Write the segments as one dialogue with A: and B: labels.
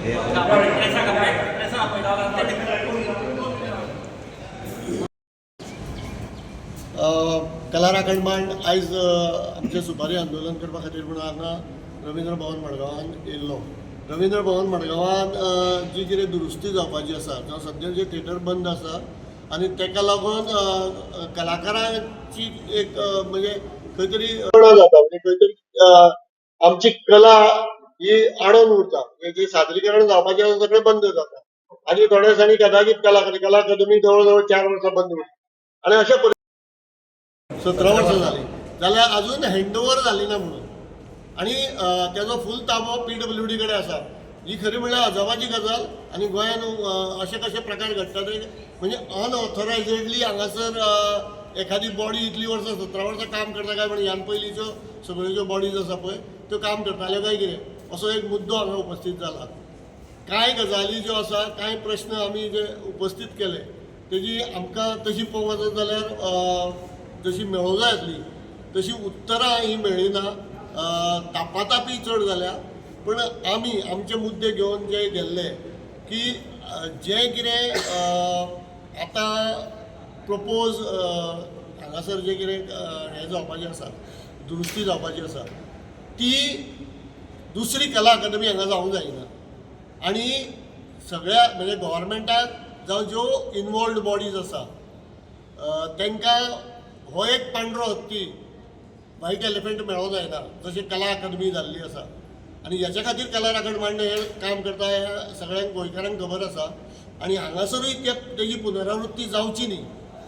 A: कला राखणमांड आयज आमचे सुपारी आंदोलन करपा खातीर म्हणून हांगा रवींद्र भवन मडगांवान येयल्लो. रवींद्र भवन मडगांवान जी कितें दुरुस्ती जावपाची आसा जावं सद्या जे थिएटर बंद आसा आनी ताका लागून कलाकारांची एक म्हणजे खंय तरी जाता, म्हणजे खंय तरी आमची कला ही आडोन उरता, जी सादरीकरण जावपाचें आसा सगळें बंद जाता आनी थोड्या दिसांनी कदाचित कला अकादमी जवळ जवळ 4 वर्सां बंद उरता. आनी अशें 17 वर्सां जालीं जाल्यार अजून हँडओव्हर जाली ना म्हणून, आनी तेजो फूल ताबो PWD कडेन आसा. ही खरी म्हणल्यार अजापाची गजाल. आनी गोंयांत अशे कशे प्रकार घडटा ते म्हणजे अनऑथरायजेडली हांगासर एखादी बॉडी इतली वर्सां 17 वर्सां काम करता काय म्हणजे ह्यान पयलींच्यो सगळ्यो ज्यो बॉडीज आसा पळय त्यो काम करताल्यो काय कितें असो एक मुद्दो हांगा उपस्थित जाला. कांय गजाली ज्यो आसा, कांय प्रश्न आमी जे उपस्थित केले तेजी आमकां तशी पळोवंक वचत जाल्यार जशी मेळूं जाय आसली तशी उत्तरां ही मेळ्ळी ना. तापातापी चड जाल्या. पण आमी आमचे मुद्दे घेवन जे गेल्ले की जें कितें आतां प्रपोज हांगासर जें कितें हें जावपाचें आसा, दुरुस्ती जावपाची आसा, ती दुसरी कला अकादमी हांगा जावंक जायना. आनी सगळ्या म्हणजे गव्हर्मेंटाक जावं ज्यो इनवॉल्ड बॉडीज आसा तांकां हो एक पांढरो हत्ती व्हाईट एलिफंट मेळों जायना जशें कला अकादमी जाल्ली आसा. आनी हेच्या खातीर कला राखणमांड हें काम करता हें सगळ्यांक गोंयकारांक खबर आसा. आनी हांगासरूय तेजी पुनरावृत्ती जावची न्ही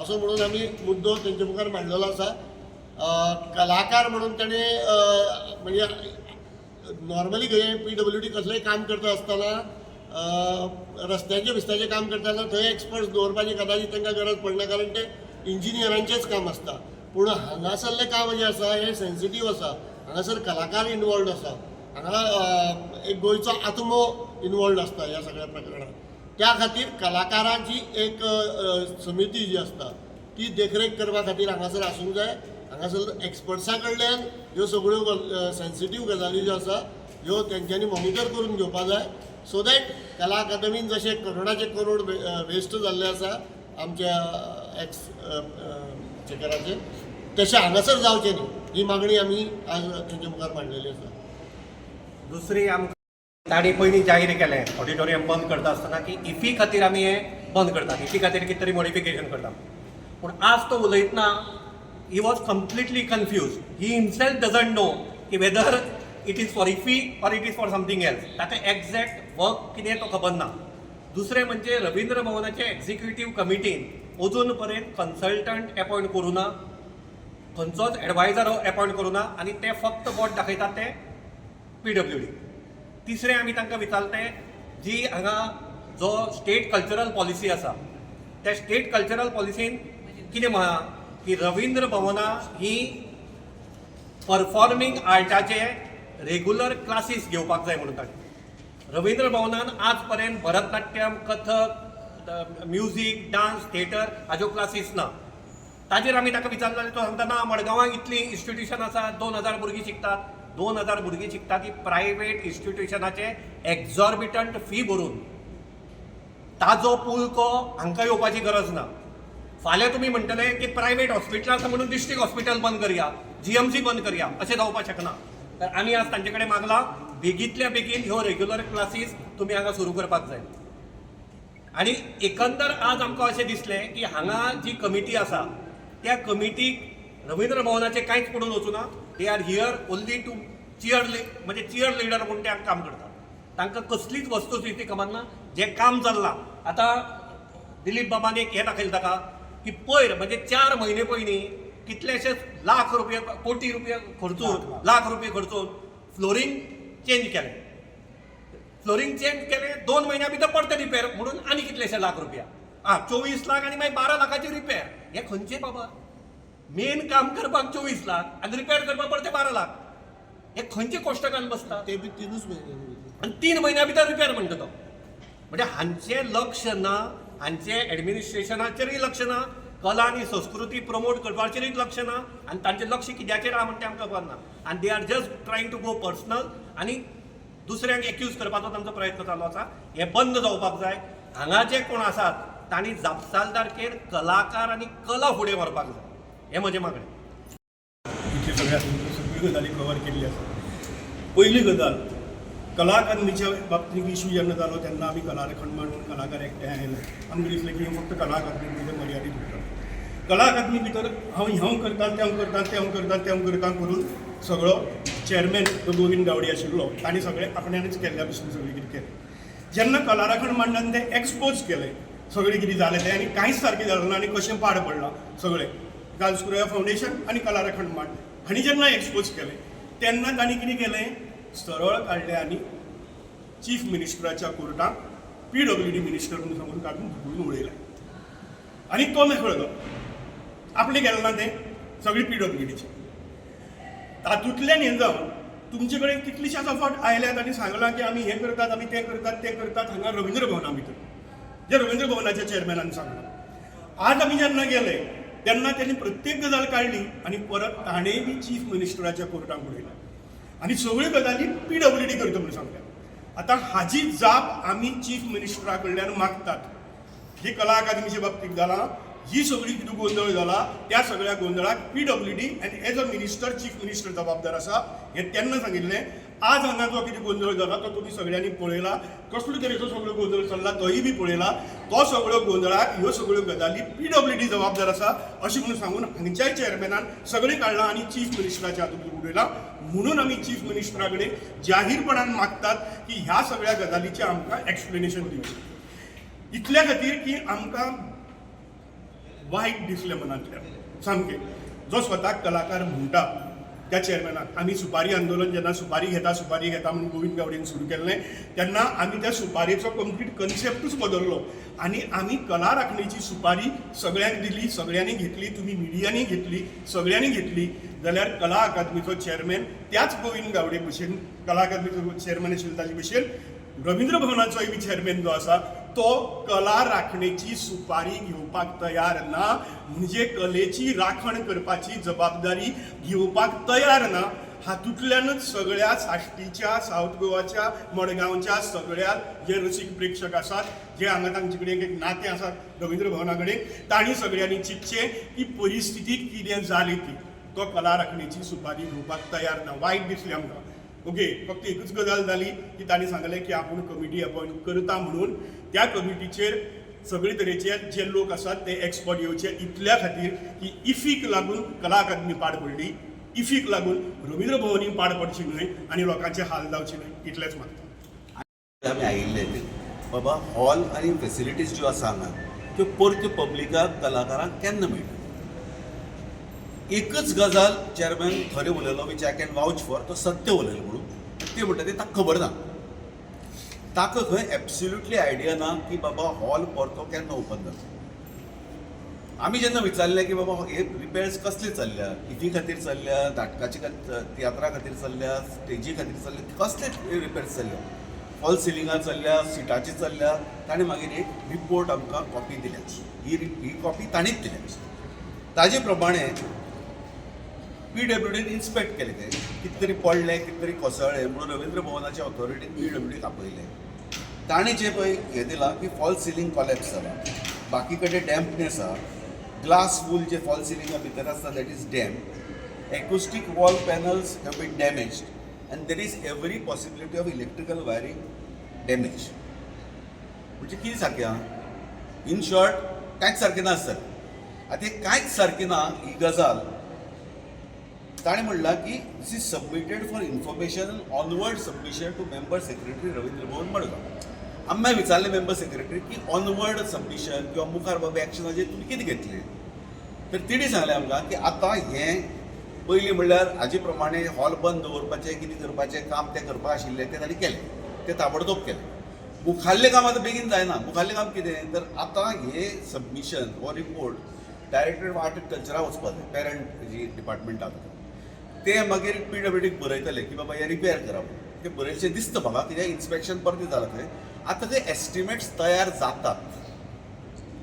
A: असो म्हणून आमी मुद्दो तेंचे मुखार मांडलेलो आसा. कलाकार म्हणून ताणें म्हणजे नॉर्मली PWD कसलेंय काम करता आसतना रस्त्याचे बिस्त्याचें काम करतना थंय एक्सपर्ट्स दवरपाची कदाचित तांकां गरज पडना, कारण ते इंजिनियरांचेंच काम आसता. पूण हांगासरलें काम जें आसा हें सेन्सिटीव आसा. हांगासर कलाकार इनवॉल्ड आसा. हांगा एक गोंयचो आत्मो इनवॉल्ड आसता ह्या सगळ्या प्रकरणांत. त्या खातीर कलाकारांची एक समिती जी आसता ती देखरेख करपा खातीर हांगासर आसूंक जाय. हांगासर एक्सपर्ट्सां कडल्यान ह्यो सगळ्यो सेन्सिटीव गजाली ज्यो आसा ह्यो तेंच्यांनी मॉनिटर करून घेवपा जाय, सो दॅट कला अकादमीन जशे करोडाचे करोड वेस्ट जाल्ले आसा आमच्या चेकराचे, तशें हांगासर जावचें न्ही ही मागणी आमी आज तेंचे मुखार मांडलेली आसा.
B: दुसरी ताणी पयलीं जाहीर केलें ऑडिटोरियम बंद करता आसतना की इफी खातीर आमी हें बंद करतात, इफी खातीर कितें तरी मॉडिफिकेशन करतात. पूण आज तो उलयतना he was completely confused. He himself doesn't know की whether it is for IFFI or it is for something else. ताका एक्झॅक्ट वर्क कितें तो खबर ना. दुसरें म्हणजे रवींद्र भवनाचे एक्झिक्युटीव कमिटीन अजून पर्यंत कन्सल्टंट अपॉयंट करूं ना, खंयचोच एडवायझर अपॉयंट करूं ना, आनी ते फक्त बोट दाखयतात ते PWD. तिसरें आमी तांकां विचारलें जी हांगा जो स्टेट कल्चरल पॉलिसी आसा त्या स्टेट कल्चरल पॉलिसीन कितें म्हणा की रवींद्र भवना ही परफॉर्मिंग आर्टाचे रेग्युलर क्लासीस घेवपाक जाय म्हणून ताणें. रवींद्र भवनान आज पर्यंत Bharatanatyam, Kathak, music, dance, theatre हाज्यो क्लासीस ना. ताजेर आमी ताका विचारलें तो सांगता ना मडगांवां इतली इन्स्टिट्यूशन आसा, 2000 भुरगीं शिकतात. 2000 भुरगीं शिकतात ती प्रायवेट इन्स्टिट्यूशनाचे एक्झॉर्बिटंट फी भरून. ताजो पुलको हांकां येवपाची गरज ना. फाल्यां तुमी म्हणटले की प्रायवेट हॉस्पिटल आसा म्हणून डिस्ट्रिक्ट हॉस्पिटल बंद करया, GMC बंद करया, अशें जावपाक शकना. तर आमी आज तांचे कडेन मागलां बेगींतल्या बेगीन ह्यो रेग्युलर क्लासीस तुमी हांगा सुरू करपाक जाय. आनी एकंदर आज आमकां अशें दिसलें की हांगा जी कमिटी आसा त्या कमिटीक रवींद्र भवनाचें कांयच पडून वचूं ना. They are here only to cheerleader म्हणून ते काम करतात. तांकां कसलीच वस्तुस्थिती खबर ना. जें काम जाल्लां आतां दिलीप बाबान एक हें दाखयलें ताका की पयर म्हणजे 4 म्हयने पयलीं कितलेशेच लाख रुपया, कोटी रुपया खर्चून, लाख रुपया खर्चून फ्लोरींग चेंज केलें. फ्लोरींग चेंज केलें 2 म्हयन्या भितर परते रिपेर म्हणून आनी कितलेशे लाख रुपया. 24 लाख आनी मागीर 12 लाखाची रिपेर. हें खंयचें बाबा? मेन काम करपाक 24 लाख आनी रिपेर करपाक परते 12 लाख. हे खंयचे कोश्टकान बसता?
A: ते बी 3 म्हयने
B: आनी 3 म्हयन्या भितर रिपेर म्हणटा तो. म्हणजे हांचें लक्ष ना, हांचे एडमिनिस्ट्रेशनाचेरय लक्ष ना, कला आनी संस्कृती प्रमोट करपाचेरय लक्ष ना, आनी तांचें लक्ष कित्याचेर आहा म्हणटा तें आमकां खबर ना. आनी they are just trying to go personal. आनी दुसऱ्यांक एक्यूज करपाचो तांचो प्रयत्न चालू आसा. हे बंद जावपाक जाय. हांगा जे कोण आसात तांणी जापसालदारकेर कलाकार आनी कला फुडें व्हरपाक जाय. हें म्हजें मागणें.
C: इतले सगळ्यो गजाली कवर केल्ली आसा. पयली गजाल कला अकादमीच्या बाबतींत इशू जेन्ना जालो तेन्ना आमी कलारखंड म्हणून कलाकार एकठांय आयले. आमकां दिसलें की फक्त कला अकादमी भितर मर्यादीत उरता. कला अकादमी भितर हांव करता तें करता करून सगळो चॅरमॅन जो गोविंद गावडे आशिल्लो तांणी सगळें आपणानच केल्ल्या भशेन सगळें कितें केलें. जेन्ना कलारखंड मंडळान तें एक्सपोज केलें सगळें कितें जालें तें आनी कांयच सारकें जालें ना आनी कशें पाड पडलां सगळें. गालस्कुऱ्या फावंडेशन आनी कलारखंड मंडळ हांणी जेन्ना एक्सपोज केलें तेन्ना तांणी कितें केलें, सरळ काडलें आनी चीफ मिनिस्टराच्या कोर्टाक PWD मिनिस्टर म्हणून सांगून काडून धुकलून उडयलें. आनी तो मेकळो आपलें गेलें ना तें सगळी PWDचें. तातूंतल्यान हें जावन तुमचे कडेन कितलीशाच फावट आयल्यात आनी सांगलां की आमी हें करतात, आमी तें करतात हांगा रवींद्र भवना भितर, जे रवींद्र भवनाच्या चॅरमॅनान सांगलां. आज आमी जेन्ना गेले तेन्ना त्यांनी प्रत्येक गजाल काढली आणि परत ताणें बी चीफ मिनिस्टराच्या कोर्टाक उडयला आनी सगळ्यो गजाली PWD करता म्हणून सांगल्या. आतां हाजी जाप आमी चीफ मिनिस्टरा कडल्यान मागतात. ही कला अकादमीच्या बाबतींत जालां, ही सगळी कितें गोंधळ जाला त्या सगळ्या गोंधळाक PWD end as a minister chief minister जबाबदार आसा हें तेन्ना सांगिल्लें. आज हांगा जो कितें गोंधळ जाला तो तुमी सगळ्यांनी पळयला. कसलो तरेचो सगळो गोंधळ चल्ला तोय बी पळयला. तो सगळ्यो गोंधळाक ह्यो सगळ्यो गजाली PWD जबाबदार आसा अशें म्हणून सांगून हांगच्याय चॅरमॅनान सगळें काडलां आनी चीफ मिनिस्टराच्या हातूंत उडयलां. म्हणून आमी चीफ मिनिस्टरा कडेन जाहीरपणान मागतात की ह्या सगळ्या गजालीचें आमकां एक्सप्लेनेशन दिवचें. इतल्या खातीर की आमकां वायट दिसलें मनांतल्यान सामकें. जो स्वताक कलाकार म्हणटा त्या चॅरमॅनाक आमी सुपारी आंदोलन जेन्ना सुपारी घेता म्हणून गोविंद गावडेन सुरू केल्लें तेन्ना आमी त्या सुपारेचो कंप्लीट कन्सेप्टूच बदललो आनी आमी कला राखणेची सुपारी सगळ्यांक दिली, सगळ्यांनी घेतली, तुमी मिडियांनी घेतली, सगळ्यांनी घेतली. जाल्यार कला अकादमीचो चॅरमॅन त्याच गोविंद गावडे भशेन कला अकादमीचो चॅरमॅन आशिल्लो ताचे भशेन रवींद्र भवनाचोय बी चॅरमॅन जो आसा तो कला राखणेची सुपारी घेवपाक तयार ना, म्हणजे कलेची राखण करपाची जबाबदारी घेवपाक तयार ना. हातूंतल्यानच सगळ्या साश्टीच्या, सावथ गोवाच्या, मडगांवच्या सगळ्या जे रसीक प्रेक्षक आसात, जे हांगा तांचे कडेन एक नातें आसा रवींद्र भवना कडेन, तांणी सगळ्यांनी चिंतचें की परिस्थिती कितें जाली ती. तो कला राखणेची सुपारी घेवपाक तयार ना. वायट दिसलें आमकां. ओके, फक्त एकूच गजाल जाली की तांणी सांगलें की आपूण कमिटी अपॉयंट करता म्हणून. त्या कमिटीचेर सगळे तरेचे जे लोक आसात ते एक्सपर्ट येवचे इतल्या खातीर की इफीक लागून कला अकादमी पाड पडली, इफीक लागून रवींद्र भवनी पाड पडची न्हय आनी लोकांचे हाल जावचे न्हय इतलेंच मागता.
D: आमी आयिल्ले बाबा हॉल आनी फेसिलिटीज ज्यो आसा हांगा त्यो परत्यो पब्लिकाक कलाकारांक केन्ना मेळटा. एकच गजाल चॅरमॅन खरें उलयलो which I can vouch for, तो सत्य उलयलो म्हणून. ते म्हणटा ते ताका खबर ना, ताका खंय एब्सोल्युटली आयडिया ना की बाबा हॉल परतो केन्ना ओपन जाता. आमी जेन्ना विचारलें की बाबा हे रिपेर्स कसले चल्ल्या, इफी खातीर चल्ल्या, नाटकाचे तियात्रा खातीर चल्ल्या, स्टेजी खातीर चल्ल्या, कसले रिपेर्स चल्ल्या, फॉल सिलिंगार चल्ल्या, सिटाची चल्ल्या. ताणें मागीर एक रिपोर्ट आमकां कॉपी दिल्या. ही कॉपी ताणीच दिल्या. ताजे प्रमाणें PWDन इन्स्पेक्ट केले ते कितें तरी पडले, कितें तरी कोसळ्ळे म्हणून रवींद्र भवनाच्या ऑथॉरिटीन PWDक आपयले. ताणें जे पळय हें दिलां की फॉल सिलींग कॉलेप्स जाला, बाकी कडेन डॅम्पनेस आहा, ग्लास वूल जे फॉल सिलिंगा भितर आसता that is damp, acoustic wall panels have been damaged and there is every possibility of electrical wiring damage. म्हणजे कितें सारकें आहा? इन शॉर्ट कांयच सारकें ना सर. आतां हें कांयच सारकें ना ही गजाल ताणें म्हणलां की this is submitted for information onward submission to member secretary Ravindra Bhavan Madgaon. आमी विचारलें मेंबर सेक्रेटरी की ऑनवर्ड सबमिशन किंवा मुखार बाबा एक्शनाचेर तुमी कितें घेतलें. तर तिणी सांगलें आमकां की आतां हें पयलीं म्हणल्यार हाजे प्रमाणें हॉल बंद दवरपाचें कितें करपाचें काम तें करपा आशिल्लें तें ताणें केलें, तें ताबडतोब केलें. मुखाल्लें काम आतां बेगीन जायना. मुखाल्लें काम कितें तर आतां हे सबमिशन हो report director of art and कल्चराक वचपाक जाय, पॅरंट जी डिपार्टमेंट आसा ते मागीर PWDक बरयतले की बाबा हें रिपेर करा म्हणून. तें बरयचें दिसता म्हाका कित्याक इन्स्पेक्शन परतें जालां थंय. आतां ते एस्टिमेट्स तयार जातात.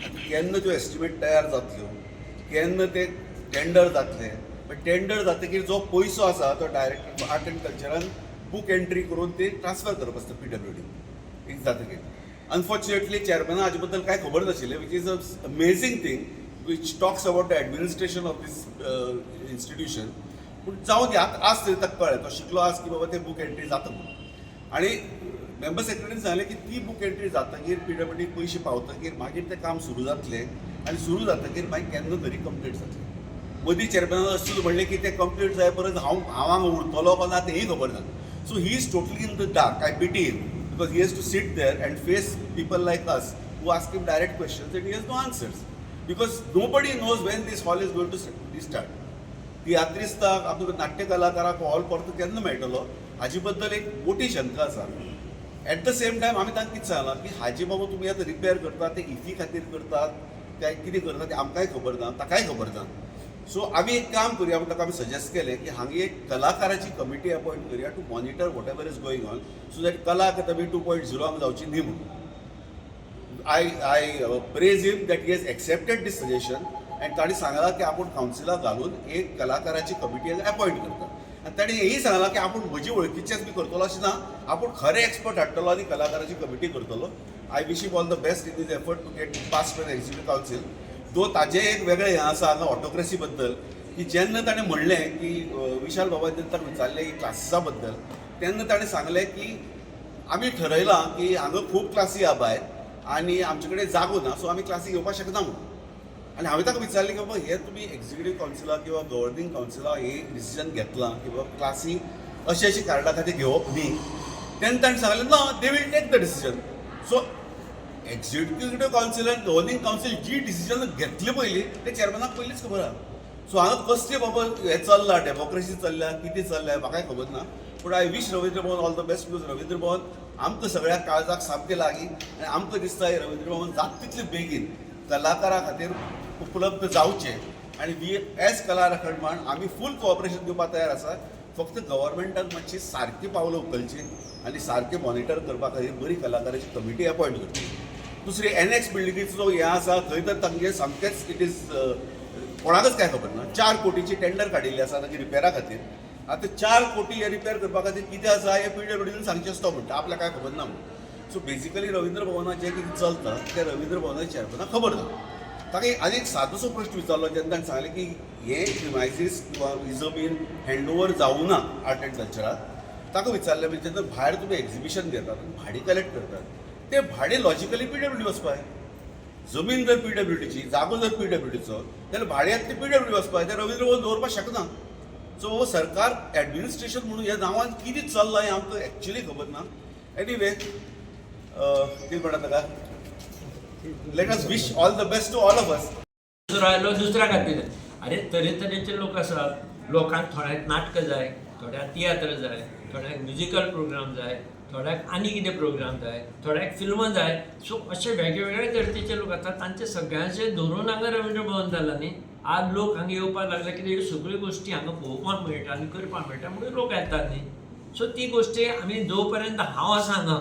D: केन्ना त्यो एस्टिमेट तयार जातल्यो, केन्ना ते टेंडर जातले. पण टेंडर जातकीर जो पयसो आसा तो डायरेक्टर ऑफ आर्ट एंड कल्चरान बूक एंट्री करून ते ट्रान्सफर करप आसता PWD एक जातकीर. अनफॉर्च्युनेटली चॅरमॅना हाजे बद्दल कांय खबर नाशिल्लें, which is a amazing thing which talks about the administration of this institution. पूण जावं दी, आज तरी ताका कळ्ळें, तो शिकलो आज की बाबा ते बूक एंट्री जाता म्हणून. आनी मेंबर सेक्रेटरीन सांगलें की ती बूक एंट्री जातकीर PWD पयशे पावतकीर मागीर तें काम सुरू जातलें, आनी सुरू जातकीर मागीर केन्ना तरी कंप्लीट जातलें. मदीं चॅरमॅनान अशें म्हणलें की तें कंप्लीट जाय परत हांव हांगा उरतलो वा ना तेंय खबर ना. So he is totally in the dark. I pity him because he has to sit there and face people like us who ask him direct questions and he has no answers because nobody knows when this hall is going to restart. तियात्रिस्ताक आपल्या नाट्य कलाकाराक hall परतो केन्ना मेळटलो हाजे बद्दल एक मोठी शंका आसा. एट द सेम टायम आमी तांकां कितें सांगलां की हाजे बाबा तुमी आतां रिपेर करतात ते इफी खातीर करतात काय कितें करतात तें आमकांय खबर ना, ताकाय खबर ना. सो आमी एक काम करुया, ताका आमी सजेस्ट केलें की हांगा एक कलाकाराची कमिटी अपॉयंट करुया to monitor whatever is going on so that Kala Academy 2.0 जावची न्ही म्हणून. I praise him that he has accepted this suggestion आनी ताणें सांगलां की आपूण कावन्सिलाक घालून एक कलाकाराची कमिटी अपॉयंट करता. आनी ताणें हेंय सांगलां की आपूण म्हजी वळखीचेच बी करतलो अशें ना, आपूण खरे एक्सपर्ट हाडटलो आनी कलाकाराची कमिटी करतलो. I wish him all the best in this effort to get pass for executive council. तो ताजें एक वेगळें हें आसा हांगा ऑटोक्रेसी बद्दल की जेन्ना ताणें म्हणलें की विशाल बाबा जेन्ना ताका विचारलें की क्लासिसा बद्दल तेन्ना ताणें सांगलें की आमी ठरयलां की हांगा खूब क्लासी आहा भायर आनी आमचे कडेन जागो ना, सो आमी क्लासी घेवपाक शकना म्हणून. आनी हांवें ताका विचारलें की बाबा हे तुमी एक्झिक्युटीव कावन्सिलाक किंवा गव्हर्निंग कावन्सिलाक हे डिसिजन घेतलां की बाबा क्लासी अशी कारणां खातीर घेवप न्ही. तेन्ना ताणें सांगलें ना, they will take the decision. So executive council आनी गव्हर्निंग कावन्सील जी डिसिजन घेतली पयली ते चॅरमॅनाक पयलींच खबर आहा. सो हांगा कसलें बाबा हें चल्लां, डेमोक्रेसी चल्ल्या, कितें चल्लें म्हाकाय खबर ना. पूण I wish Ravindra Bhavan all the best because Ravindra Bhavan आमकां सगळ्या काळजाक सामकें लागीं आनी आमकां दिसता हे रवींद्र भवन जाता तितलें बेगीन कलाकारा खातीर उपलब्ध जावचें. आनी वी एज कला राखणमान आमी फूल कोऑपरेशन दिवपाक तयार आसा. फक्त गव्हर्मेंटान मातशी सारकी पावलां उखलची आनी सारकें मॉनिटर करपा खातीर बरी कलाकाराची कमिटी अपॉयंट करची. दुसरी NX बिल्डिंगेचो जो हें आसा थंय तर तांगे सामकेंच इट इज कोणाकच काय खबर ना. 4 कोटीची टेंडर काडिल्ली आसा ताची रिपेरा खातीर. आतां 4 कोटी हे रिपेर करपा खातीर कितें आसा हे PWDन सांगचें आसता म्हणटा, आपल्याक काय खबर ना म्हणून. सो बेजिकली रवींद्र भवनात जें कितें चलता तें रवींद्र भवनाच्या चॅरमॅनाक खबर ना. ताका आनी एक सादोसो प्रश्न विचारलो जेन्ना ताणें सांगलें की हे प्रिमायसीस किंवा जमीन हँडओवर जावं ना आर्ट एंड कल्चराक. ताका विचारलें म्हणजे जेन्ना भायर तुमी एक्झिबिशन घेतात आनी भाडी कलेक्ट करतात ते भाडे लॉजिकली PWD वचपाय. जमीन जर PWDची, जागो जर PWDचो जाल्यार भाड्याक ते PWD वचपाय, ते रवींद्र भवन दवरपाक शकना. सो सरकार एडमिनिस्ट्रेशन म्हणून ह्या नांवान कितें चल्लां हें आमकां एक्चुली खबर ना. एनीवे कितें म्हणटा ताका, let us wish all the best to all of us.
E: राहिलो दुसऱ्या खातीर. अरे तरेतरेचे लोक आसात. लोकांक थोड्यांक नाटकां जाय, थोड्यांक तियात्र जाय, थोड्यांक म्युजिकल प्रोग्राम जाय, थोड्याक आनी कितें प्रोग्राम जाय, थोड्याक फिल्मां जाय. सो अशे वेगवेगळे तरेचे लोक आसात. तांचे सगळ्यांचे धरून हांगा रवींद्र भवन जालां न्ही. आज लोक हांगा येवपाक लागले कितें ह्यो सगळ्यो गोश्टी हांगा पळोवपाक मेळटा आनी करपाक मेळटा म्हणून लोक येतात न्ही. सो ती गोश्टी आमी जो पर्यंत हांव आसा हांगा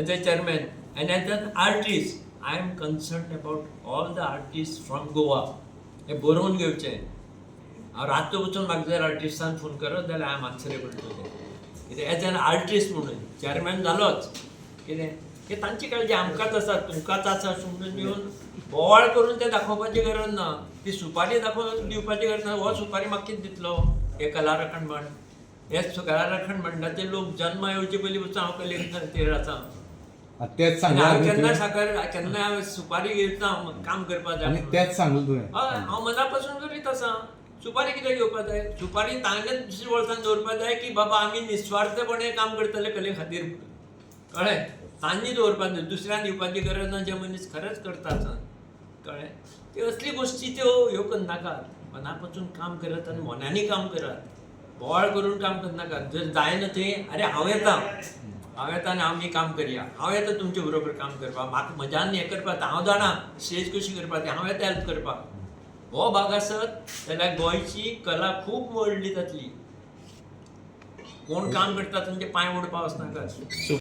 E: as a chairman and as an artist I am concern about all the artist from Goa. हे बरोवन घेवचें. हांव रातचो वचून म्हाका जर आर्टिस्टान फोन करत जाल्यार I am answerable to them. कितें एज एन आर्टिस्ट म्हणून चॅरमॅन जालोच कितें की तांची काळजी आमकांच आसा, तुमकांच आसा म्हणून येवन बोवाळ करून तें दाखोवपाची गरज ना. ती सुपारी दाखोवन दिवपाची गरज ना. हो सुपारी म्हाका कितें दितलो हे कला राखणमंड. हे कला राखणमंडळाचे लोक जन्म येवचे पयलीं वचून हांव कलेक्टर आसा.
F: तेच
E: हांव केन्ना साकर केन्ना सुपारी घेता काम करपाक जाय.
F: तेच सांगलो तुवें.
E: हय हांव मना पासून करीत आसा. सुपारी कित्याक घेवपाक जाय? सुपारी ताणेंच दुसऱ्या वर्सान दवरपाक जाय की बाबा आमी निस्वार्थपणे काम करतले कले खातीर. कळ्ळें? तांणी दवरपाक जाय, दुसऱ्यांक दिवपाची गरज ना. जे मनीस खरेंच करता कळ्ळें? त्यो असली गोश्टी त्यो ह्यो करनाकात. मना पासून काम करात आनी मनांनी काम करात. बोवाळ करून काम करनाकात. जर जायना थंय अरे हांव येता आनी आमी काम करया. हांव येता तुमचे बरोबर काम करपाक. म्हाका म्हज्यान हें करपाक हांव जाणा स्टेज कशी करपाक ती. हांव येता हेल्प करपाक. हो भाग आसत जाल्यार गोंयची कला खूब व्हडली जातली. कोण काम करता तांचे पांय ओडपाक वचनाकात.